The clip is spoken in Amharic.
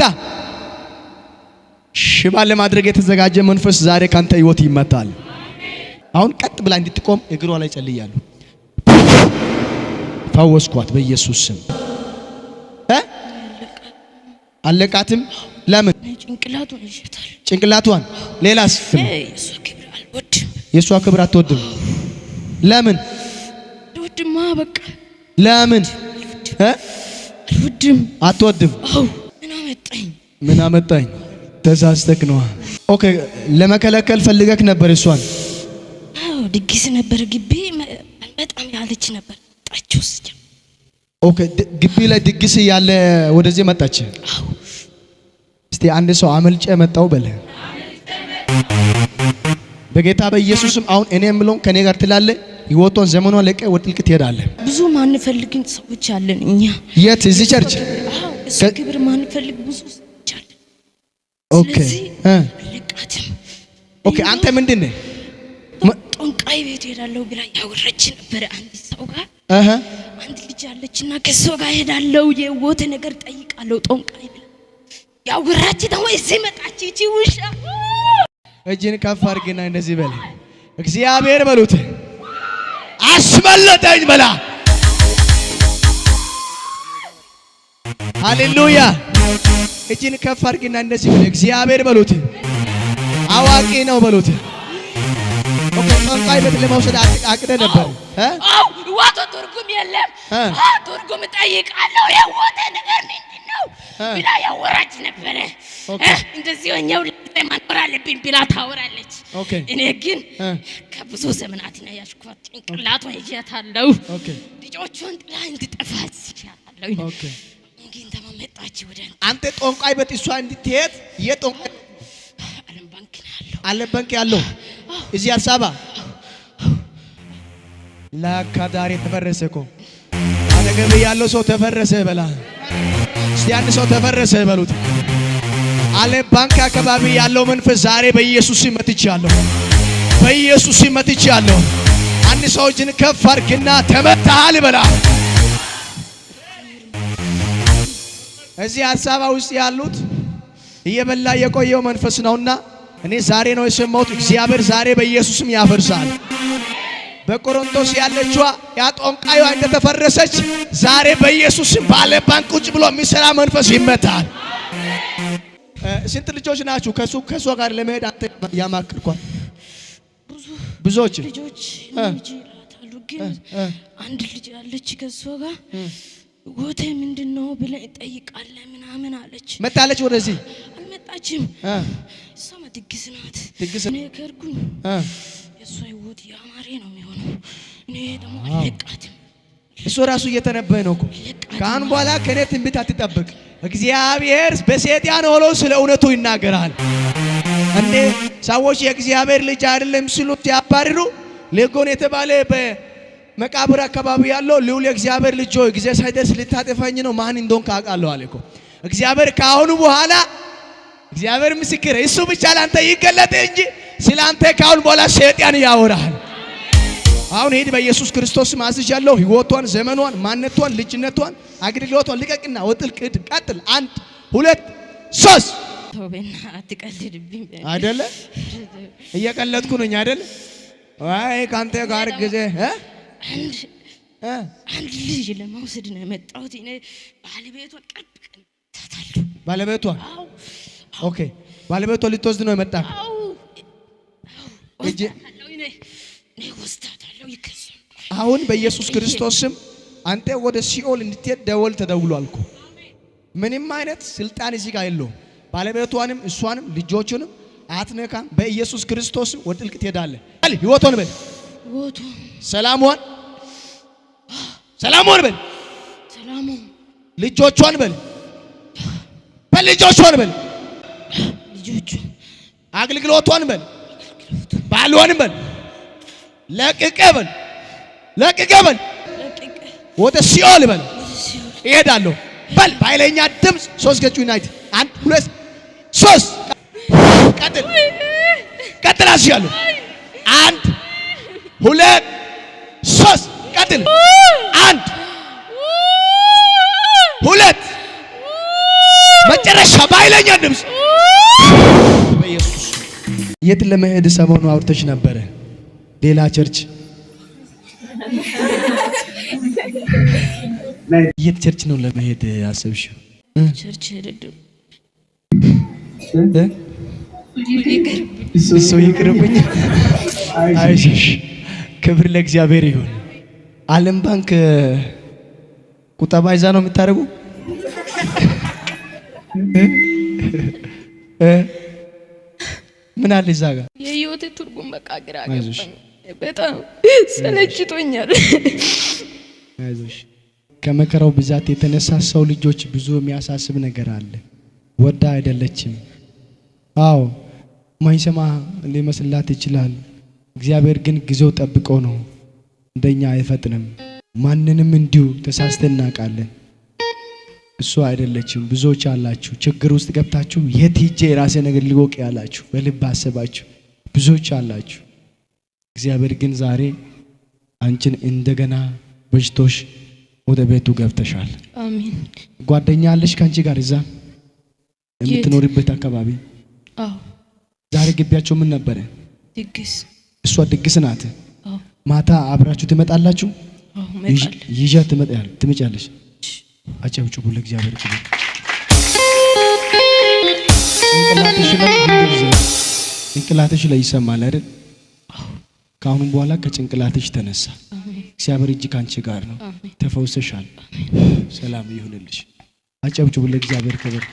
ተመታ። ሽባ ለማድረግ የተዘጋጀ መንፈስ ዛሬ ካንተ ህይወት ይመታል። አሁን ቀጥ ብላ እንድትቆም እግሯ ላይ ጸልያለሁ። ፈወስኳት በኢየሱስ ስም። አለቃትም ለምን? ጭንቅላቷን ይሸታል። ጭንቅላቷን ሌላስ? የሷ ክብር አትወድም። ለምን? አልወድማ በቃ ለምን? አልወድም። አትወድም? አው ምን አመጣኝ? ተሳስተክ ነው። ኦኬ ለመከለከል ፈልገክ ነበር እሷን? አው ድግስ ነበር ግቢ በጣም ያለች ነበር ጣችውስ። ኦኬ ግቢ ላይ ድግስ ያለ ወደዚህ መጣች። አው እስቲ አንድ ሰው አመልጬ መጣው በለ። በጌታ በኢየሱስም አሁን እኔ የምለው ከኔ ጋር ትላለ። ህይወቷን ዘመኗን ለቀ ወደ ጥልቅ ትሄዳለህ። ብዙ ማንፈልግን ሰዎች አለን እኛ። የት? እዚህ ቸርች? አው እሱ ክብር ማንፈልግ ብዙ ሰዎች አለን። ኦኬ ለቃትም። ኦኬ አንተ ምንድነህ? ጦንቃይ ቤት ሄዳለሁ ብላ ያወራች ነበር አንድ ሰው ጋር። አንድ ልጅ አለችና ከሷ ጋር ሄዳለሁ የወተ ነገር ጠይቃለሁ ጦንቃይ ብላ ያወራች ነው። እዚህ መጣች እቺ ውሻ። እጅን ከፍ አድርግና እንደዚህ በል፣ እግዚአብሔር በሉት አስመለጠኝ በላ። ሃሌሉያ። እጅን ከፍ አድርግና እንደዚህ በል፣ እግዚአብሔር በሉት አዋቂ ነው በሉት። ኦኬ ጦንቃይ ቤት ለመውሰድ አቅደ ነበር። አው ዋቶ ትርጉም የለም። ትርጉም ጠይቃለሁ የወተ ነገር ምንድነው ብላ ያወራች ነበር። እንደዚህ ሆነው ለማኖር አለብኝ ብላ ታወራለች። እኔ ግን ከብዙ ዘመናት ነው ያሽኳት። ጭንቅላቷን ይያታለሁ። ልጆቿን ጥላ እንድጠፋት ይቻላል። ግን ተመጣች ወደ አንተ ጦንቃይ ቤት እሷ እንድትሄድ የጦንቃይ ዓለም ባንክ ያለው እዚህ አዲስ አበባ ለካዳሪ ተፈረሰ እኮ። አጠገብ ያለው ሰው ተፈረሰ በላ። እስቲ አንድ ሰው ተፈረሰ በሉት። ዓለም ባንክ አካባቢ ያለው መንፈስ ዛሬ በኢየሱስ ስም መትቻለሁ፣ በኢየሱስ ስም መትቻለሁ። አንድ ሰው እጅን ከፍ አድርግና ተመታሃል በላ። እዚህ አዲስ አበባ ውስጥ ያሉት እየበላ የቆየው መንፈስ ነውና እኔ ዛሬ ነው የሰማሁት። እግዚአብሔር ዛሬ በኢየሱስም ያፈርሳል። በቆሮንቶስ ያለችዋ ያ ጦንቃይዋ እንደተፈረሰች ዛሬ በኢየሱስም ባለ ባንክ ቁጭ ብሎ የሚሰራ መንፈስ ይመታል። ስንት ልጆች ናችሁ? ከሷ ጋር ለመሄድ አንተ ያማክርኳል? ብዙዎች ልጆች ይላታሉ። ግን አንድ ልጅ አለች ከሷ ጋር ወተ ምንድነው ብለ ጠይቃለ ምናምን አለች። መጣለች? ወደዚህ አልመጣችም። እሷ ድግስ ናት። እኔ ከርኩኝ የሷ ህይወት ያማረ ነው የሚሆነው። እኔ ደግሞ አለቃትም። እሱ ራሱ እየተነበየ ነው እኮ። ካሁን በኋላ ከኔ ትንቢት አትጠብቅ። እግዚአብሔር በሰይጣን ሆኖ ስለ እውነቱ ይናገራል። እንዴ ሰዎች የእግዚአብሔር ልጅ አይደለም ሲሉ ያባርሩ። ሌጎን የተባለ በመቃብር አካባቢ ያለው ልዑል የእግዚአብሔር ልጅ ሆይ ጊዜ ሳይደርስ ልታጠፋኝ ነው ማን እንደሆንክ አውቃለሁ አለ እኮ። እግዚአብሔር ካሁኑ በኋላ እግዚአብሔር ምስክር እሱ ብቻ ላንተ ይገለጥ እንጂ ስላንተ ካሁን በኋላ ሰይጣን ያወራል። አሁን ሄድ በኢየሱስ ክርስቶስ ማዝዣለሁ። ህይወቷን፣ ዘመኗን፣ ማንነቷን፣ ልጅነቷን፣ አገልግሎቷን ልቀቅና ወጥልቅ ቀጥል። 1 2 3 ተውበና አትቀልድብኝ አይደለ? እየቀለድኩ ነኝ አይደለ? አይ ካንተ ጋር ጊዜ አንድ ልጅ ለመውሰድ ነው የመጣሁት። እኔ ባለቤቷን ቀጥቅን ታታሉ። ባለቤቷ ኦኬ፣ ባለቤቷ ልትወስድ ነው የመጣ። አሁን በኢየሱስ ክርስቶስ ስም አንተ ወደ ሲኦል እንድትሄድ ደወል ተደውሏል እኮ። ምንም አይነት ስልጣን እዚህ ጋር የለውም። ባለቤቷንም እሷንም ልጆቹንም አትነካም። በኢየሱስ ክርስቶስ ስም ወደ ጥልቅ ትሄዳለህ። በል ህይወቷን በል ሰላሟን በል ልጆቿን በል ልጆቿን በል አገልግሎቷን በል ባሏን በል ለቅቀህ በል ወደ ሲኦል በል እሄዳለሁ በል በኃይለኛ ድምፅ 3 ገጩ ዩናይት 1 2 3 ቀጥል አስያለሁ 1 2 3 ቀጥል 1 2 መጨረሻ ተነሳ ባይለኛ ድምፅ በኢየሱስ። የት ለመሄድ ሰሞኑ አውርተሽ ነበረ? ሌላ ቸርች። የት ቸርች ነው ለመሄድ አሰብሽው? ቸርች ሄደው እሱ ይቅርብኝ። አይዞሽ፣ ክብር ለእግዚአብሔር ይሁን። ዓለም ባንክ ቁጠባ ይዛ ነው የምታደርጉ? ምን አለ እዛ ጋር? የህይወት ትርጉም በቃ ግራ ገባኝ። በጣም ሰለችቶኛል። አይዞሽ። ከመከራው ብዛት የተነሳ ሰው ልጆች ብዙ የሚያሳስብ ነገር አለ። ወዳ አይደለችም። አዎ ማይሰማ ሊመስላት ይችላል። እግዚአብሔር ግን ጊዜው ጠብቆ ነው፣ እንደኛ አይፈጥንም። ማንንም እንዲሁ ተሳስተን እናውቃለን። እሱ አይደለችም። ብዙዎች አላችሁ ችግር ውስጥ ገብታችሁ የት ሂጄ የራሴ ነገር ሊወቅ ያላችሁ በልብ አሰባችሁ ብዙዎች አላችሁ። እግዚአብሔር ግን ዛሬ አንቺን እንደገና በጅቶሽ ወደ ቤቱ ገብተሻል። አሜን። ጓደኛ አለሽ ካንቺ ጋር እዛ የምትኖርበት አካባቢ? አዎ። ዛሬ ግቢያቸው ምን ነበረ? ድግስ። እሷ ድግስ ናት። አዎ። ማታ አብራችሁ ትመጣላችሁ? አዎ። መጣል ይዣ ትመጫለሽ። አጨብጭቡ ለእግዚአብሔር ክብር። ጭንቅላትሽ ላይ ይሰማል አይደል? ከአሁን በኋላ ከጭንቅላትሽ ተነሳ። እግዚአብሔር እጅ ካንቺ ጋር ነው። ተፈውሰሻል። ሰላም ይሁንልሽ። አጨብጭቡ ለእግዚአብሔር ክብር።